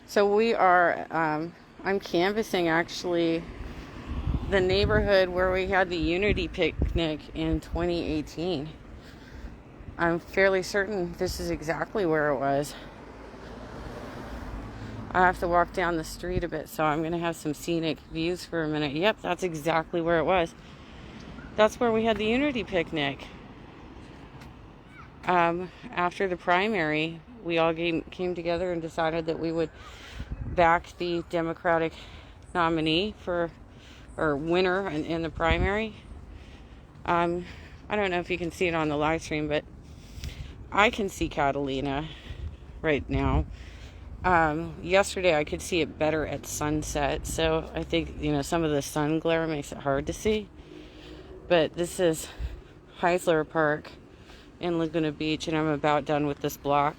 So we are, I'm canvassing actually the neighborhood where we had the Unity picnic in 2018. I'm fairly certain this is exactly where it was. I have to walk down the street a bit, so I'm going to have some scenic views for a minute. Yep, that's exactly where it was. That's where we had the Unity picnic. After the primary, we all came together and decided that we would back the Democratic nominee or winner in the primary. I don't know if you can see it on the live stream, but I can see Catalina right now. Yesterday I could see it better at sunset, so I think, some of the sun glare makes it hard to see. But this is Heisler Park in Laguna Beach, and I'm about done with this block.